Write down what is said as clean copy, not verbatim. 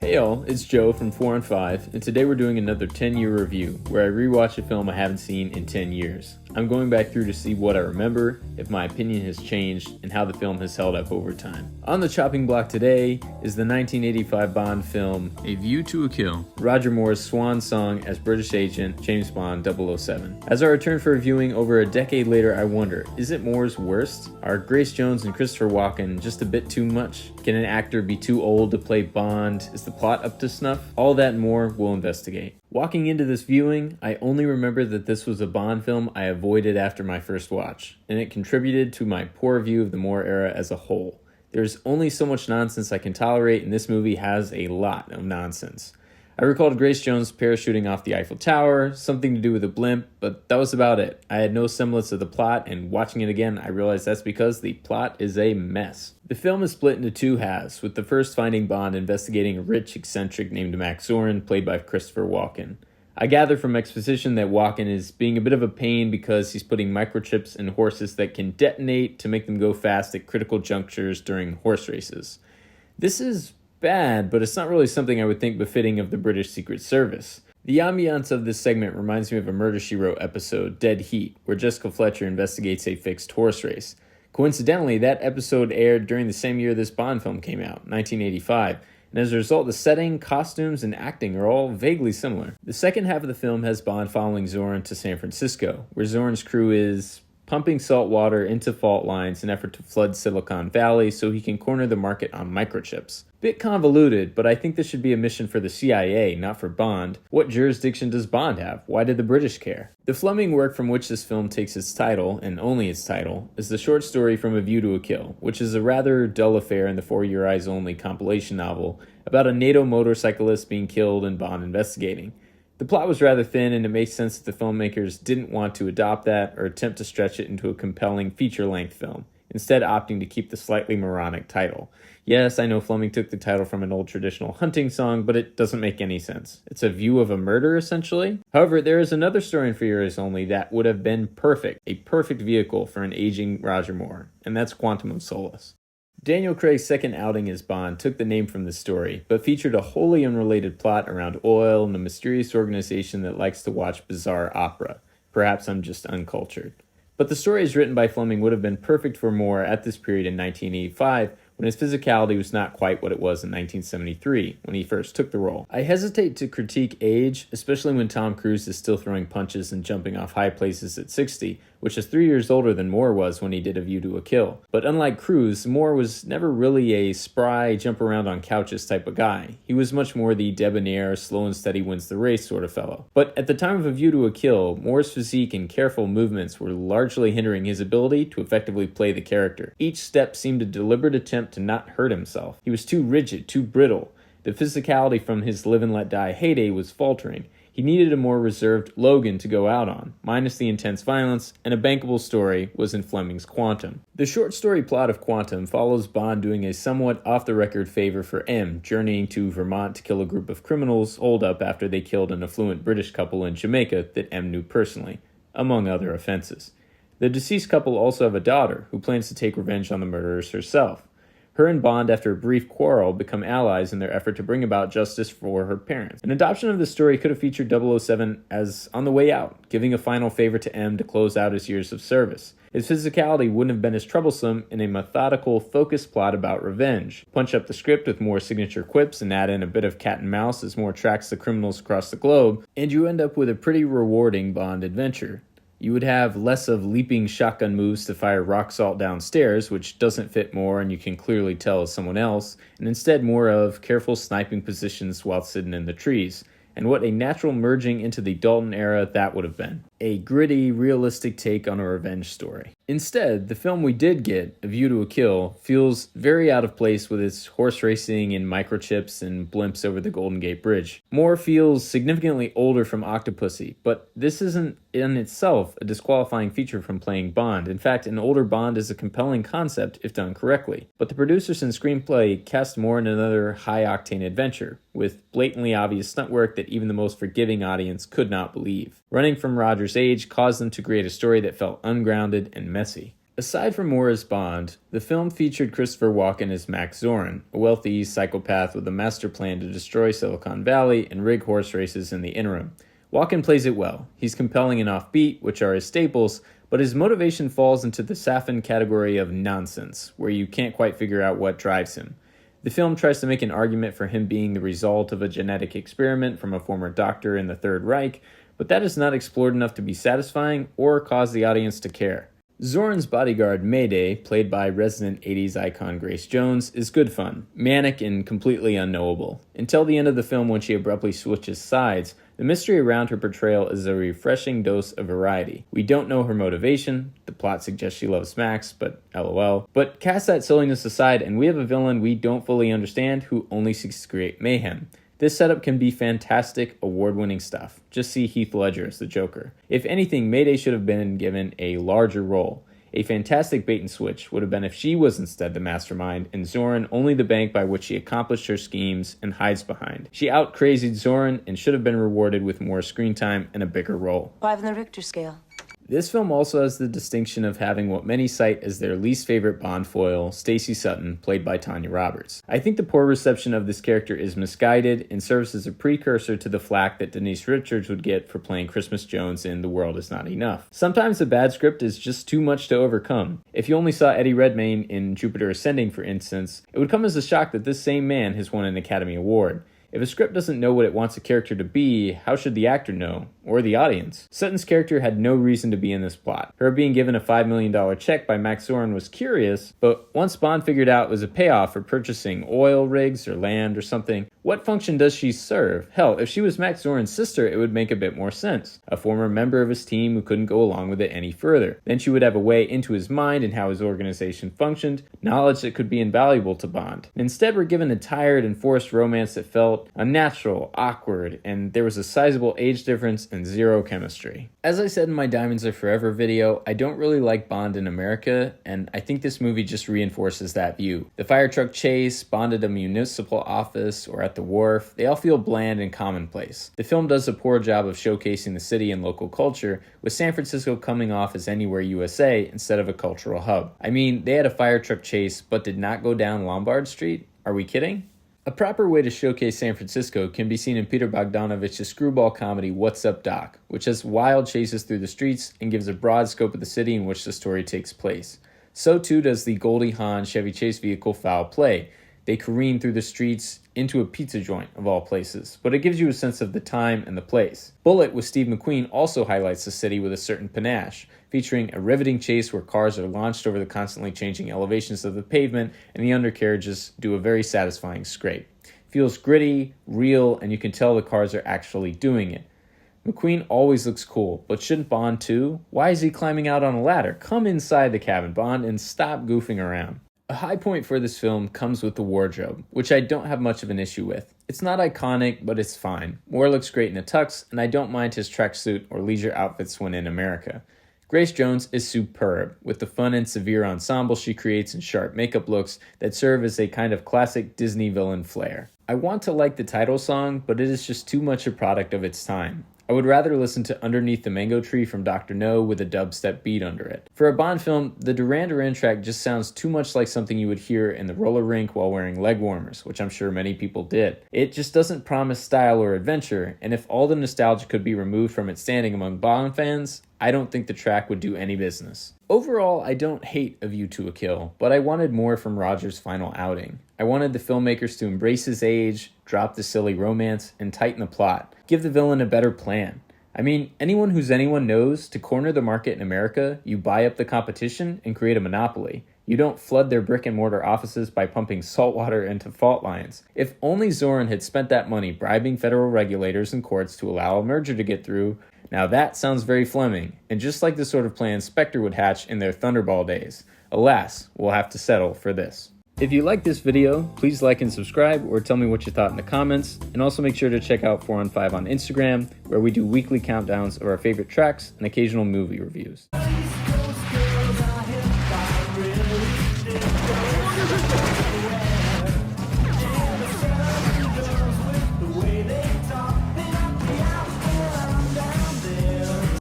Hey y'all, it's Joe from 4 on 5, and today we're doing another 10-year review, where I rewatch a film I haven't seen in 10 years. I'm going back through to see what I remember, if my opinion has changed, and how the film has held up over time. On the chopping block today is the 1985 Bond film, A View to a Kill, Roger Moore's swan song as British agent James Bond 007. As I return for reviewing over a decade later, I wonder, is it Moore's worst? Are Grace Jones and Christopher Walken just a bit too much? Can an actor be too old to play Bond? Is the plot up to snuff? All that and more we'll investigate. Walking into this viewing, I only remember that this was a Bond film I avoided after my first watch, and it contributed to my poor view of the Moore era as a whole. There's only so much nonsense I can tolerate, and this movie has a lot of nonsense. I recalled Grace Jones parachuting off the Eiffel Tower, something to do with a blimp, but that was about it. I had no semblance of the plot, and watching it again, I realized that's because the plot is a mess. The film is split into two halves, with the first finding Bond investigating a rich eccentric named Max Zorin, played by Christopher Walken. I gather from exposition that Walken is being a bit of a pain because he's putting microchips in horses that can detonate to make them go fast at critical junctures during horse races. This is bad, but it's not really something I would think befitting of the British Secret Service. The ambiance of this segment reminds me of a Murder, She Wrote episode, Dead Heat, where Jessica Fletcher investigates a fixed horse race. Coincidentally, that episode aired during the same year this Bond film came out, 1985, and as a result, the setting, costumes, and acting are all vaguely similar. The second half of the film has Bond following Zorin to San Francisco, where Zorin's crew is pumping salt water into fault lines in an effort to flood Silicon Valley so he can corner the market on microchips. Bit convoluted, but I think this should be a mission for the CIA, not for Bond. What jurisdiction does Bond have? Why did the British care? The Fleming work from which this film takes its title, and only its title, is the short story From a View to a Kill, which is a rather dull affair in the For Your Eyes Only compilation novel about a NATO motorcyclist being killed and Bond investigating. The plot was rather thin, and it makes sense that the filmmakers didn't want to adopt that or attempt to stretch it into a compelling feature-length film, instead opting to keep the slightly moronic title. Yes, I know Fleming took the title from an old traditional hunting song, but it doesn't make any sense. It's a view of a murder, essentially. However, there is another story in For Your Eyes Only that would have been perfect, a perfect vehicle for an aging Roger Moore, and that's Quantum of Solace. Daniel Craig's second outing as Bond took the name from the story, but featured a wholly unrelated plot around oil and a mysterious organization that likes to watch bizarre opera. Perhaps I'm just uncultured. But the story as written by Fleming would have been perfect for Moore at this period in 1985, when his physicality was not quite what it was in 1973, when he first took the role. I hesitate to critique age, especially when Tom Cruise is still throwing punches and jumping off high places at 60, which is 3 years older than Moore was when he did A View to a Kill. But unlike Cruise, Moore was never really a spry, jump around on couches type of guy. He was much more the debonair, slow and steady wins the race sort of fellow. But at the time of A View to a Kill, Moore's physique and careful movements were largely hindering his ability to effectively play the character. Each step seemed a deliberate attempt to not hurt himself. He was too rigid, too brittle. The physicality from his Live and Let Die heyday was faltering. He needed a more reserved Logan to go out on, minus the intense violence, and a bankable story was in Fleming's Quantum. The short story plot of Quantum follows Bond doing a somewhat off-the-record favor for M, journeying to Vermont to kill a group of criminals holed up after they killed an affluent British couple in Jamaica that M knew personally, among other offenses. The deceased couple also have a daughter, who plans to take revenge on the murderers herself. Her and Bond, after a brief quarrel, become allies in their effort to bring about justice for her parents. An adoption of this story could have featured 007 as on the way out, giving a final favor to M to close out his years of service. His physicality wouldn't have been as troublesome in a methodical, focused plot about revenge. Punch up the script with more signature quips and add in a bit of cat and mouse as Moore tracks the criminals across the globe, and you end up with a pretty rewarding Bond adventure. You would have less of leaping shotgun moves to fire rock salt downstairs, which doesn't fit Moore and you can clearly tell is someone else, and instead more of careful sniping positions while sitting in the trees. And what a natural merging into the Dalton era that would have been. A gritty, realistic take on a revenge story. Instead, the film we did get, A View to a Kill, feels very out of place with its horse racing and microchips and blimps over the Golden Gate Bridge. Moore feels significantly older from Octopussy, but this isn't in itself a disqualifying feature from playing Bond. In fact, an older Bond is a compelling concept if done correctly. But the producers and screenplay cast Moore in another high-octane adventure, with blatantly obvious stunt work that even the most forgiving audience could not believe. Running from Roger's age caused them to create a story that felt ungrounded and messy. Aside from Moore Bond, the film featured Christopher Walken as Max Zorin, a wealthy psychopath with a master plan to destroy Silicon Valley and rig horse races in the interim. Walken plays it well. He's compelling and offbeat, which are his staples, but his motivation falls into the Safin category of nonsense, where you can't quite figure out what drives him. The film tries to make an argument for him being the result of a genetic experiment from a former doctor in the Third Reich, but that is not explored enough to be satisfying or cause the audience to care. Zorin's bodyguard Mayday, played by resident 80s icon Grace Jones, is good fun, manic and completely unknowable. Until the end of the film when she abruptly switches sides, the mystery around her portrayal is a refreshing dose of variety. We don't know her motivation, the plot suggests she loves Max, but lol. But cast that silliness aside and we have a villain we don't fully understand who only seeks to create mayhem. This setup can be fantastic, award-winning stuff. Just see Heath Ledger as the Joker. If anything, Mayday should have been given a larger role. A fantastic bait and switch would have been if she was instead the mastermind and Zorin only the bank by which she accomplished her schemes and hides behind. She out-crazied Zorin and should have been rewarded with more screen time and a bigger role. 5 on the Richter scale. This film also has the distinction of having what many cite as their least favorite Bond foil, Stacey Sutton, played by Tanya Roberts. I think the poor reception of this character is misguided and serves as a precursor to the flack that Denise Richards would get for playing Christmas Jones in The World Is Not Enough. Sometimes a bad script is just too much to overcome. If you only saw Eddie Redmayne in Jupiter Ascending, for instance, it would come as a shock that this same man has won an Academy Award. If a script doesn't know what it wants a character to be, how should the actor know? Or the audience? Sutton's character had no reason to be in this plot. Her being given a $5 million check by Max Zorin was curious, but once Bond figured out it was a payoff for purchasing oil rigs or land or something, what function does she serve? Hell, if she was Max Zorin's sister, it would make a bit more sense. A former member of his team who couldn't go along with it any further. Then she would have a way into his mind and how his organization functioned, knowledge that could be invaluable to Bond. Instead, we're given a tired and forced romance that felt unnatural, awkward, and there was a sizable age difference and zero chemistry. As I said in my Diamonds Are Forever video, I don't really like Bond in America, and I think this movie just reinforces that view. The fire truck chase, Bond at a municipal office, or at the wharf, they all feel bland and commonplace. The film does a poor job of showcasing the city and local culture, with San Francisco coming off as Anywhere USA instead of a cultural hub. I mean, they had a fire truck chase, but did not go down Lombard Street? Are we kidding? A proper way to showcase San Francisco can be seen in Peter Bogdanovich's screwball comedy What's Up Doc, which has wild chases through the streets and gives a broad scope of the city in which the story takes place. So too does the Goldie Hawn Chevy Chase vehicle Foul Play. They careen through the streets into a pizza joint, of all places, but it gives you a sense of the time and the place. Bullet with Steve McQueen also highlights the city with a certain panache, featuring a riveting chase where cars are launched over the constantly changing elevations of the pavement and the undercarriages do a very satisfying scrape. It feels gritty, real, and you can tell the cars are actually doing it. McQueen always looks cool, but shouldn't Bond too? Why is he climbing out on a ladder? Come inside the cabin, Bond, and stop goofing around. A high point for this film comes with the wardrobe, which I don't have much of an issue with. It's not iconic, but it's fine. Moore looks great in a tux, and I don't mind his tracksuit or leisure outfits when in America. Grace Jones is superb, with the fun and severe ensemble she creates and sharp makeup looks that serve as a kind of classic Disney villain flair. I want to like the title song, but it is just too much a product of its time. I would rather listen to Underneath the Mango Tree from Dr. No with a dubstep beat under it. For a Bond film, the Duran Duran track just sounds too much like something you would hear in the roller rink while wearing leg warmers, which I'm sure many people did. It just doesn't promise style or adventure, and if all the nostalgia could be removed from its standing among Bond fans, I don't think the track would do any business. Overall, I don't hate A View to a Kill, but I wanted more from Roger's final outing. I wanted the filmmakers to embrace his age, drop the silly romance, and tighten the plot. Give the villain a better plan. I mean, anyone who's anyone knows, to corner the market in America, you buy up the competition and create a monopoly. You don't flood their brick and mortar offices by pumping salt water into fault lines. If only Zorin had spent that money bribing federal regulators and courts to allow a merger to get through, now that sounds very Fleming, and just like the sort of plan Spectre would hatch in their Thunderball days. Alas, we'll have to settle for this. If you like this video, please like and subscribe or tell me what you thought in the comments, and also make sure to check out 4 on 5 on Instagram, where we do weekly countdowns of our favorite tracks and occasional movie reviews.